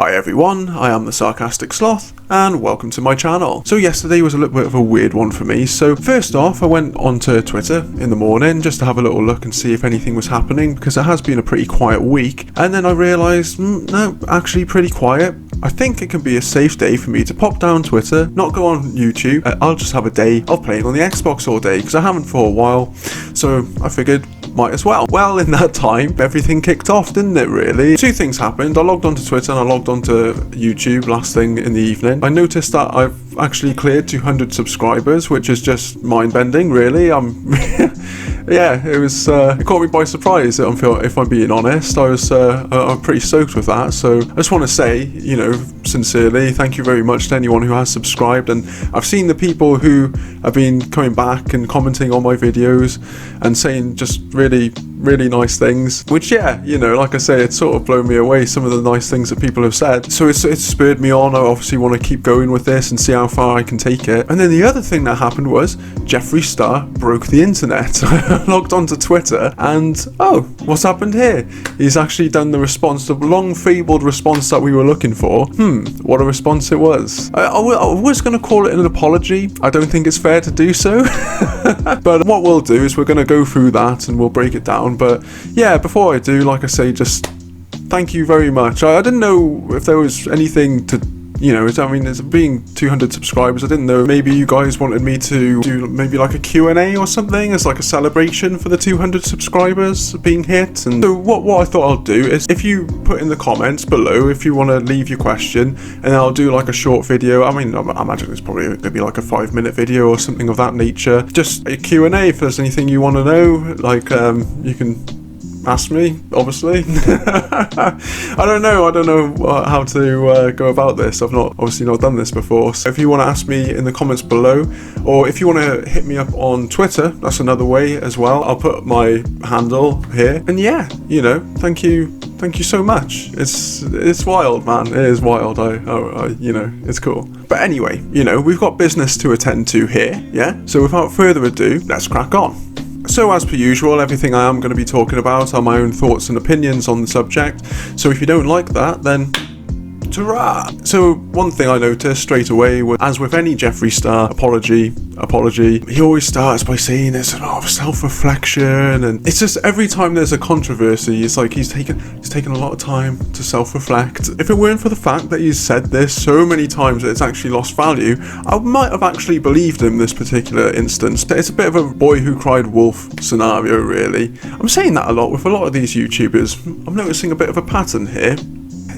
Hi everyone, I am the Sarcastic Sloth, and welcome to my channel. So yesterday was a little bit of a weird one for me. So first off, I went onto Twitter in the morning just to have a little look and see if anything was happening, because it has been a pretty quiet week. And then I realised, no, actually pretty quiet. I think it can be a safe day for me to pop down Twitter, not go on YouTube. I'll just have a day of playing on the Xbox all day, because I haven't for a while. So I figured, might as well. Well, in that time, everything kicked off, didn't it, really? Two things happened. I logged onto Twitter and I logged onto YouTube last thing in the evening. I noticed that I've actually cleared 200 subscribers, which is just mind-bending, really. Yeah, it caught me by surprise, if I'm being honest. I'm pretty stoked with that. So I just want to say, sincerely, thank you very much to anyone who has subscribed. And I've seen the people who have been coming back and commenting on my videos and saying just really, really nice things, which, like I say, it's sort of blown me away, some of the nice things that people have said. So it's spurred me on. I obviously want to keep going with this and see how far I can take it. And then the other thing that happened was Jeffree Star broke the internet. I logged onto Twitter and, oh, what's happened here? He's actually done the response, the long fabled response that we were looking for. What a response it was. I was going to call it an apology. I don't think it's fair to do so. But what we'll do is we're going to go through that and we'll break it down. But yeah, before I do, like I say, just thank you very much. I didn't know if there was anything to, there's being 200 subscribers. I didn't know, maybe you guys wanted me to do maybe like a Q&A or something as like a celebration for the 200 subscribers being hit. And so what I thought I'll do is, if you put in the comments below if you want to leave your question, and I'll do like a short video. I imagine it's probably going to be like a 5-minute video or something of that nature. Just a Q&A. If there's anything you want to know, like you can ask me, obviously. I don't know how to go about this. I've obviously not done this before. So if you want to ask me in the comments below, or if you want to hit me up on Twitter, that's another way as well. I'll put my handle here. And yeah, thank you so much. It's wild, man. It is wild. It's cool. But anyway, we've got business to attend to here, yeah? So without further ado, let's crack on. So as per usual, everything I am going to be talking about are my own thoughts and opinions on the subject. So if you don't like that, then ta-ra! So one thing I noticed straight away was, as with any Jeffree Star apology, he always starts by saying it's a lot of self-reflection, and it's just every time there's a controversy, it's like he's taken a lot of time to self-reflect. If it weren't for the fact that he's said this so many times that it's actually lost value, I might have actually believed him this particular instance. It's a bit of a boy who cried wolf scenario, really. I'm saying that a lot with a lot of these YouTubers. I'm noticing a bit of a pattern here.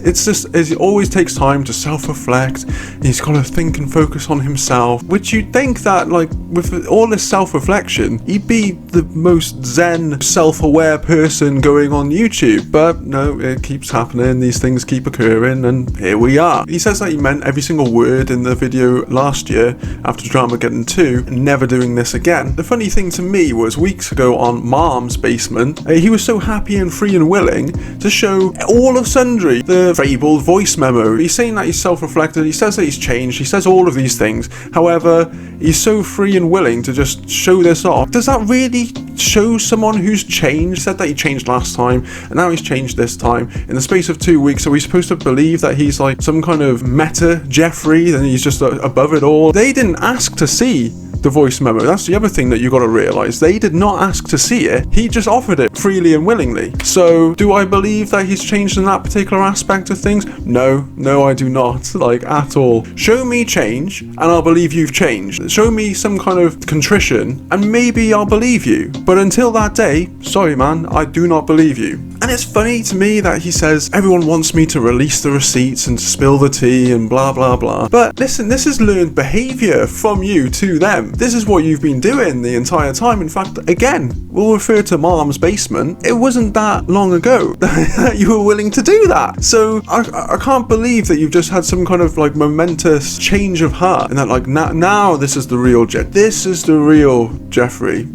It's just, he always takes time to self-reflect. He's got to think and focus on himself, which you'd think that, like, with all this self-reflection, he'd be the most zen, self-aware person going on YouTube. But no, it keeps happening. These things keep occurring, and here we are. He says that he meant every single word in the video last year after Armageddon 2, never doing this again. The funny thing to me was, weeks ago on Mom's Basement, he was so happy and free and willing to show all of sundry the fabled voice memo. He's saying that he's self-reflected, he says that he's changed, he says all of these things. However, he's so free and willing to just show this off. Does that really show someone who's changed? He said that he changed last time, and now he's changed this time in the space of 2 weeks. Are we supposed to believe that he's like some kind of meta Jeffree, and he's just above it all? They didn't ask to see the voice memo. That's the other thing that you got to realize. They did not ask to see it. He just offered it freely and willingly. So do I believe that he's changed in that particular aspect of things? No, I do not, like, at all. Show me change and I'll believe you've changed. Show me some kind of contrition and maybe I'll believe you. But until that day, sorry man, I do not believe you. And it's funny to me that he says everyone wants me to release the receipts and spill the tea and blah blah blah. But listen, this is learned behavior from you to them. This is what you've been doing the entire time. In fact, again, we'll refer to Mom's Basement. It wasn't that long ago that you were willing to do that. So I can't believe that you've just had some kind of like momentous change of heart, and that like now this is the real this is the real Jeffree.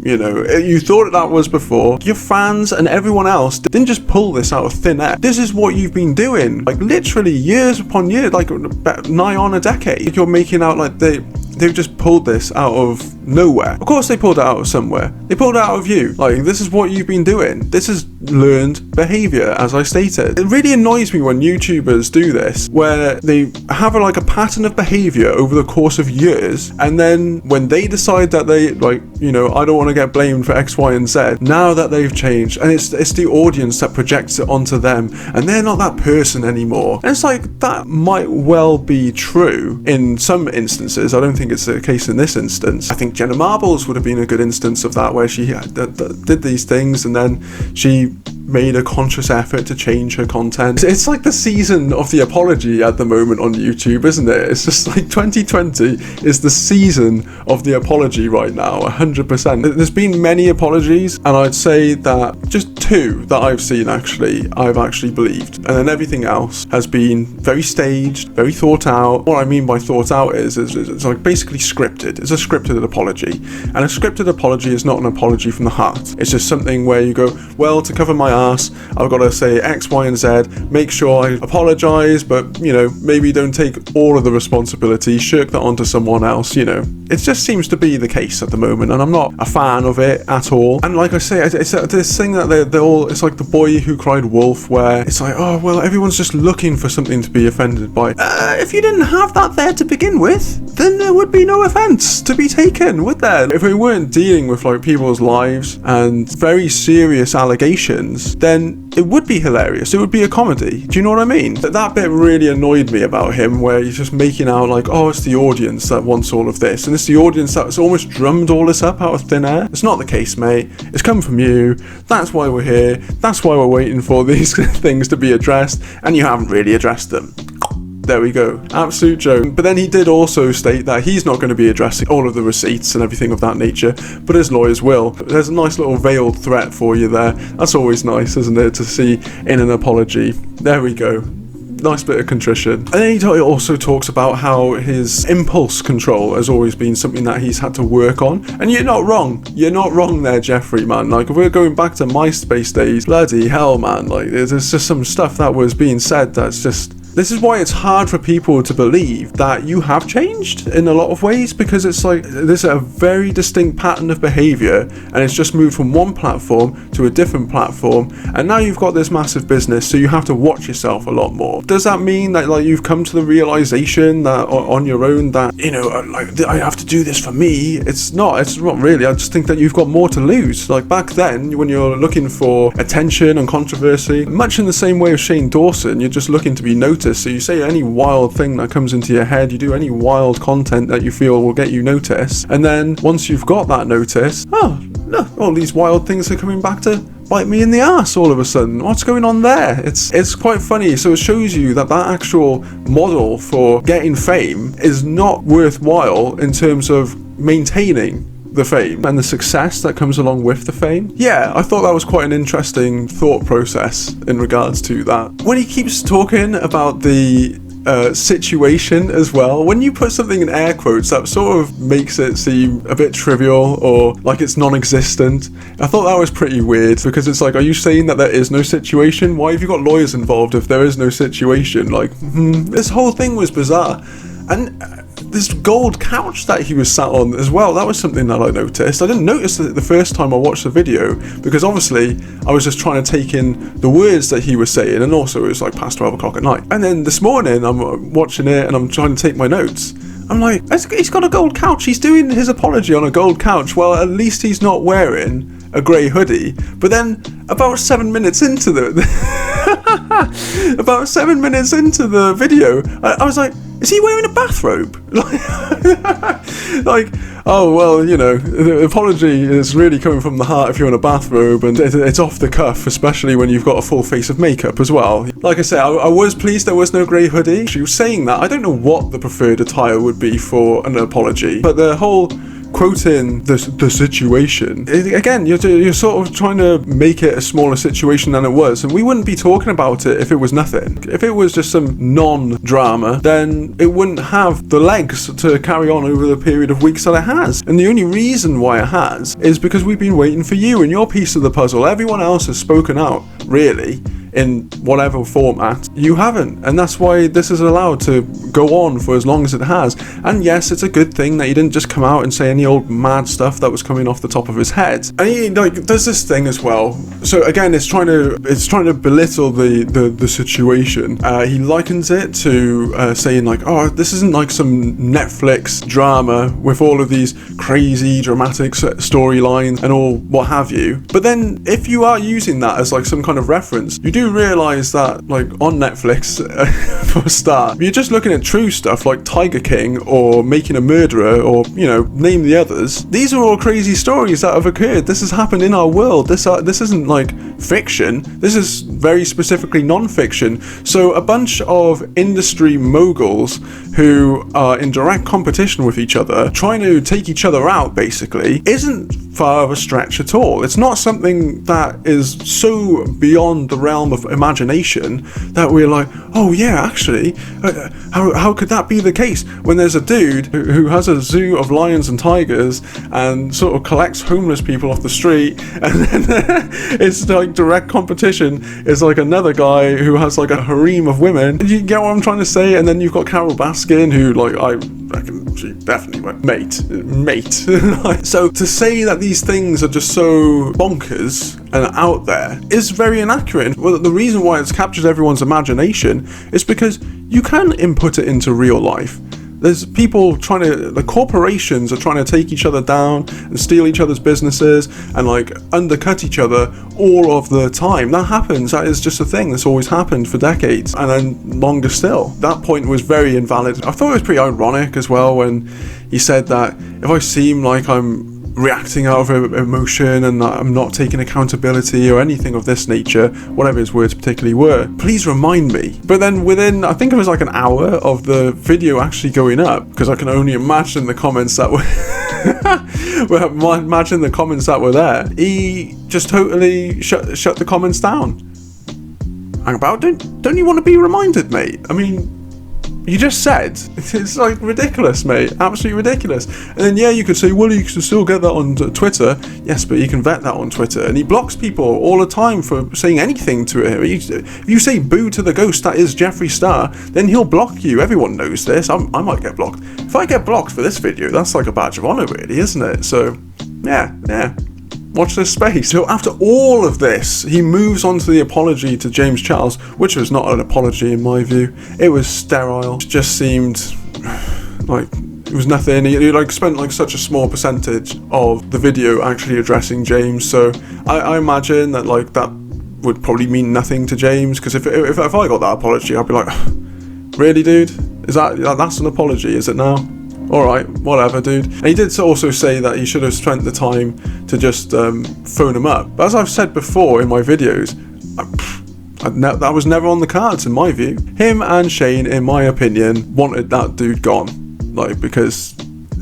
You thought that was before. Your fans and everyone else didn't just pull this out of thin air. This is what you've been doing, like literally years upon years, like nigh on a decade. Like, you're making out like they've just pulled this out of nowhere. Of course they pulled it out of somewhere. They pulled it out of you. Like, this is what you've been doing. This is learned behavior, as I stated. It really annoys me when YouTubers do this, where they have a pattern of behavior over the course of years, and then when they decide that they, I don't want to get blamed for X, Y, and Z, now that they've changed, and it's the audience that projects it onto them, and they're not that person anymore. And it's like, that might well be true in some instances. I don't think it's the case in this instance. I think Jenna Marbles would have been a good instance of that, where she did these things, and then she made a conscious effort to change her content. It's like the season of the apology at the moment on YouTube, isn't it? It's just like 2020 is the season of the apology right now, 100%. There's been many apologies, and I'd say that just 2 that I've seen I've actually believed, and then everything else has been very staged, very thought out. What I mean by thought out is it's like basically scripted. It's a scripted apology, and a scripted apology is not an apology from the heart. It's just something where you go, well, to cover my ass, I've got to say X, Y, and Z, make sure I apologize, but maybe don't take all of the responsibility, shirk that onto someone else. It just seems to be the case at the moment, and I'm not a fan of it at all. And like I say, it's this thing that they're all, it's like the boy who cried wolf, where it's like, oh well, everyone's just looking for something to be offended by. If you didn't have that there to begin with, then there would be no offense to be taken, would there? If we weren't dealing with people's lives and very serious allegations, then it would be hilarious. It would be a comedy. Do you know what I mean? That bit really annoyed me about him, where he's just making out like, oh, it's the audience that wants all of this, and it's the audience that's almost drummed all this up out of thin air. It's not the case, mate. It's come from you. That's why we're here. That's why we're waiting for these things to be addressed, and you haven't really addressed them. There we go. Absolute joke. But then he did also state that he's not going to be addressing all of the receipts and everything of that nature, but his lawyers will. There's a nice little veiled threat for you there. That's always nice, isn't it, to see in an apology. There we go. Nice bit of contrition. And then he also talks about how his impulse control has always been something that he's had to work on. And you're not wrong. You're not wrong there, Jeffree, man. If we're going back to MySpace days, bloody hell, man. There's just some stuff that was being said that's just... This is why it's hard for people to believe that you have changed in a lot of ways, because it's like there's a very distinct pattern of behavior, and it's just moved from one platform to a different platform, and now you've got this massive business, so you have to watch yourself a lot more. Does that mean that you've come to the realization that on your own that I have to do this for me? It's not really. I just think that you've got more to lose. Back then, when you're looking for attention and controversy, much in the same way as Shane Dawson, you're just looking to be noticed. So you say any wild thing that comes into your head, you do any wild content that you feel will get you noticed, and then once you've got that notice, oh look, all these wild things are coming back to bite me in the ass all of a sudden. What's going on there? It's quite funny. So it shows you that actual model for getting fame is not worthwhile in terms of maintaining the fame and the success that comes along with the fame. Yeah, I thought that was quite an interesting thought process in regards to that. When he keeps talking about the situation as well, when you put something in air quotes, that sort of makes it seem a bit trivial or like it's non-existent. I thought that was pretty weird, because it's like, are you saying that there is no situation? Why have you got lawyers involved if there is no situation? This whole thing was bizarre. And this gold couch that he was sat on as well, that was something that I noticed. I didn't notice it the first time I watched the video, because obviously I was just trying to take in the words that he was saying, and also it was past 12 o'clock at night. And then this morning I'm watching it and I'm trying to take my notes. I'm like, he's got a gold couch, he's doing his apology on a gold couch. Well, at least he's not wearing a grey hoodie. But then about 7 minutes into the about 7 minutes into the video, I was like, is he wearing a bathrobe? Oh, well, the apology is really coming from the heart if you're in a bathrobe, and it's off the cuff, especially when you've got a full face of makeup as well. Like I said, I was pleased there was no grey hoodie. She was saying that. I don't know what the preferred attire would be for an apology, but the whole quoting the situation, again, you're sort of trying to make it a smaller situation than it was, and we wouldn't be talking about it if it was nothing. If it was just some non-drama, then it wouldn't have the legs to carry on over the period of weeks that it has. And the only reason why it has is because we've been waiting for you and your piece of the puzzle. Everyone else has spoken out, really. in whatever format, you haven't. And that's why this is allowed to go on for as long as it has. And yes, it's a good thing that he didn't just come out and say any old mad stuff that was coming off the top of his head. And he does this thing as well. So again, it's trying to belittle the situation. He likens it to saying like, oh, this isn't like some Netflix drama with all of these crazy dramatic storylines and all what have you. But then if you are using that as like some kind of reference, you do realize that like on Netflix for a start, if you're just looking at true stuff like Tiger King or Making a Murderer or name the others, these are all crazy stories that have occurred. This has happened in our world. This isn't like fiction. This is very specifically non-fiction. So a bunch of industry moguls who are in direct competition with each other, trying to take each other out basically, isn't far of a stretch at all. It's not something that is so beyond the realm of imagination that we're like, oh yeah, actually, how could that be the case when there's a dude who has a zoo of lions and tigers and sort of collects homeless people off the street, and then it's like direct competition is like another guy who has like a harem of women. You get what I'm trying to say? And then you've got Carol Baskin, who like I reckon she definitely went mate. So to say that these things are just so bonkers and out there is very inaccurate. Well, the reason why it's captured everyone's imagination is because you can input it into real life. There's people the corporations are trying to take each other down and steal each other's businesses and like undercut each other all of the time. That happens. That is just a thing that's always happened for decades and then longer still. That point was very invalid. I thought it was pretty ironic as well when he said that if I seem like I'm reacting out of emotion and I'm not taking accountability or anything of this nature, whatever his words particularly were, please remind me. But then within, I think it was like an hour of the video actually going up, because I can only imagine the comments that were imagine the comments that were there, he just totally shut the comments down. Hang about, don't you want to be reminded, mate? I mean, you just said, it's like ridiculous, mate, absolutely ridiculous. And then yeah, you could say, well, you can still get that on Twitter. Yes, but you can vet that on Twitter, and he blocks people all the time for saying anything to him. If you say boo to the ghost that is Jeffree Star, then he'll block you. Everyone knows this. I might get blocked. If I get blocked for this video, that's like a badge of honor, really, isn't it? So yeah. Watch this space. So after all of this, he moves on to the apology to James Charles, which was not an apology in my view. It was sterile. It just seemed like it was nothing. He like spent like such a small percentage of the video actually addressing James. So I imagine that like that would probably mean nothing to James, because if I got that apology, I'd be like, really, dude? That's an apology, is it now? Alright, whatever, dude. And he did also say that he should have spent the time to just phone him up. But as I've said before in my videos, that was never on the cards in my view. Him and Shane, in my opinion, wanted that dude gone. Like, because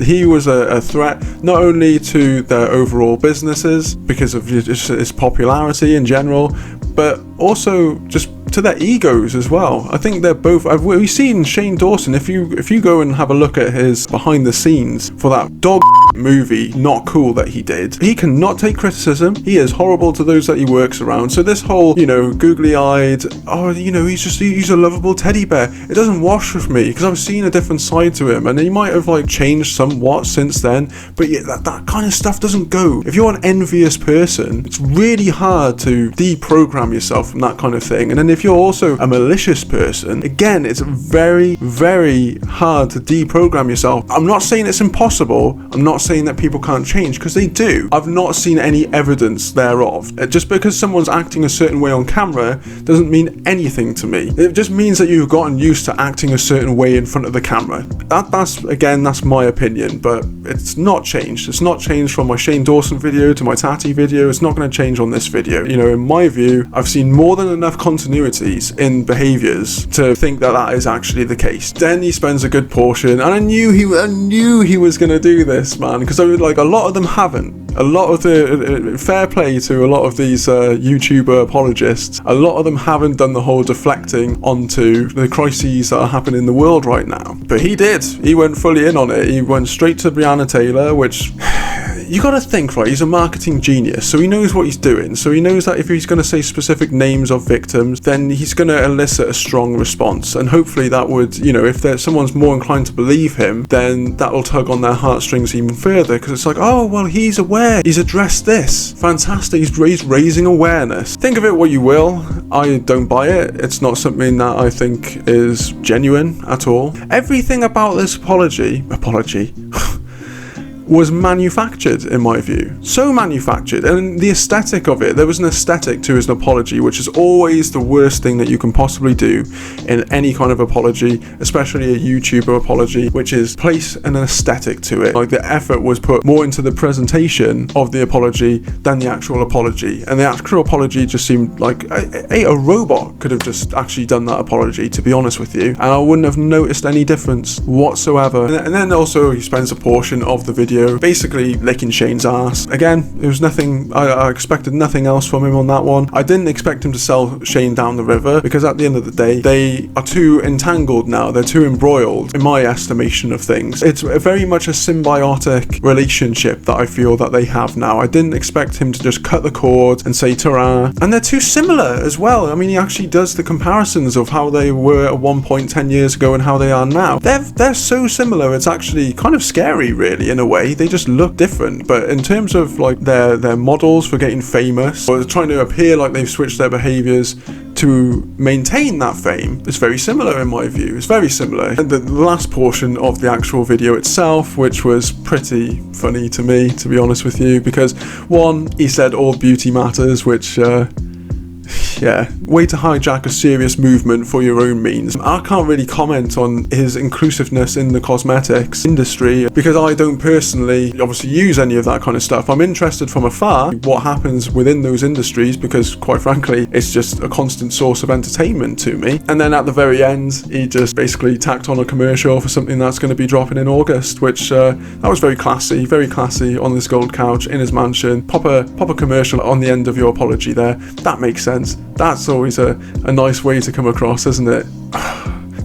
he was a threat not only to their overall businesses because of his popularity in general, but also just to their egos as well. I think they're both. We've seen Shane Dawson. If you go and have a look at his behind the scenes for that dog movie Not Cool that he did, he cannot take criticism. He is horrible to those that he works around. So this whole googly-eyed, he's a lovable teddy bear, it doesn't wash with me, because I've seen a different side to him, and he might have like changed somewhat since then, but yeah, that kind of stuff doesn't go. If you're an envious person, it's really hard to deprogram yourself from that kind of thing. And then if you're also a malicious person, again, it's very, very hard to deprogram yourself. I'm not saying it's impossible. I'm not saying that people can't change, because they do. I've not seen any evidence thereof. Just because someone's acting a certain way on camera doesn't mean anything to me. It just means that you've gotten used to acting a certain way in front of the camera. That's my opinion, but it's not changed. It's not changed from my Shane Dawson video to my Tati video. It's not going to change on this video. In my view, I've seen more than enough continuities in behaviors to think that is actually the case. Then he spends a good portion, and I knew he was going to do this, man, because like a lot of them haven't. A lot of the fair play to a lot of these YouTuber apologists, a lot of them haven't done the whole deflecting onto the crises that are happening in the world right now. But he did. He went fully in on it. He went straight to Breonna Taylor, which you got to think, right, he's a marketing genius, so he knows what he's doing. So he knows that if he's going to say specific names of victims, then he's going to elicit a strong response, and hopefully that would, you know, if someone's more inclined to believe him, then that will tug on their heartstrings even further, because it's like, oh, well, he's aware, he's addressed this, fantastic, he's raising awareness. Think of it what you will, I don't buy it. It's not something that I think is genuine at all. Everything about this apology was manufactured, in my view. So manufactured. And the aesthetic of it, there was an aesthetic to his apology, which is always the worst thing that you can possibly do in any kind of apology, especially a YouTuber apology, which is place an aesthetic to it. Like, the effort was put more into the presentation of the apology than the actual apology. And the actual apology just seemed like a robot could have just actually done that apology, to be honest with you. And I wouldn't have noticed any difference whatsoever. And then also he spends a portion of the video basically licking Shane's ass. Again, it was nothing, I expected nothing else from him on that one. I didn't expect him to sell Shane down the river, because at the end of the day, they are too entangled now, they're too embroiled, in my estimation of things. It's very much a symbiotic relationship that I feel that they have now. I didn't expect him to just cut the cord and say ta-ra. And they're too similar as well. I mean, he actually does the comparisons of how they were at one point 10 years ago and how they are now. They're so similar, it's actually kind of scary, really, in a way. They just look different, but in terms of like their models for getting famous, or trying to appear like they've switched their behaviors to maintain that fame, it's very similar in my view. It's very similar. And the last portion of the actual video itself, which was pretty funny to me, to be honest with you, because one, he said all beauty matters, which yeah, way to hijack a serious movement for your own means. I can't really comment on his inclusiveness in the cosmetics industry, because I don't personally obviously use any of that kind of stuff. I'm interested from afar what happens within those industries, because quite frankly, it's just a constant source of entertainment to me. And then at the very end, he just basically tacked on a commercial for something that's going to be dropping in August, which that was very classy on this gold couch in his mansion. Pop a commercial on the end of your apology there. That makes sense. That's always a nice way to come across, isn't it?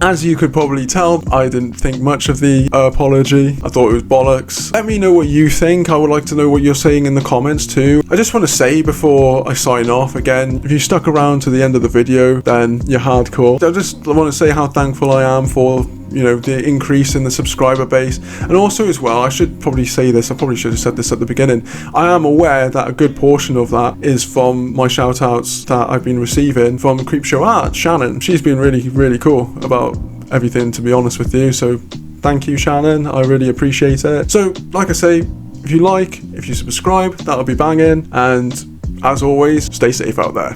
As you could probably tell, I didn't think much of the apology. I thought it was bollocks. Let me know what you think. I would like to know what you're saying in the comments too. I just want to say before I sign off again, if you stuck around to the end of the video, then you're hardcore. I just want to say how thankful I am for, you know, the increase in the subscriber base. And also as well, I should probably say this, I probably should have said this at the beginning, I am aware that a good portion of that is from my shout outs that I've been receiving from Creepshow Art, Shannon. She's been really cool about everything, to be honest with you, so thank you, Shannon, I really appreciate it. So like I say, if you subscribe, that'll be banging, and as always, stay safe out there.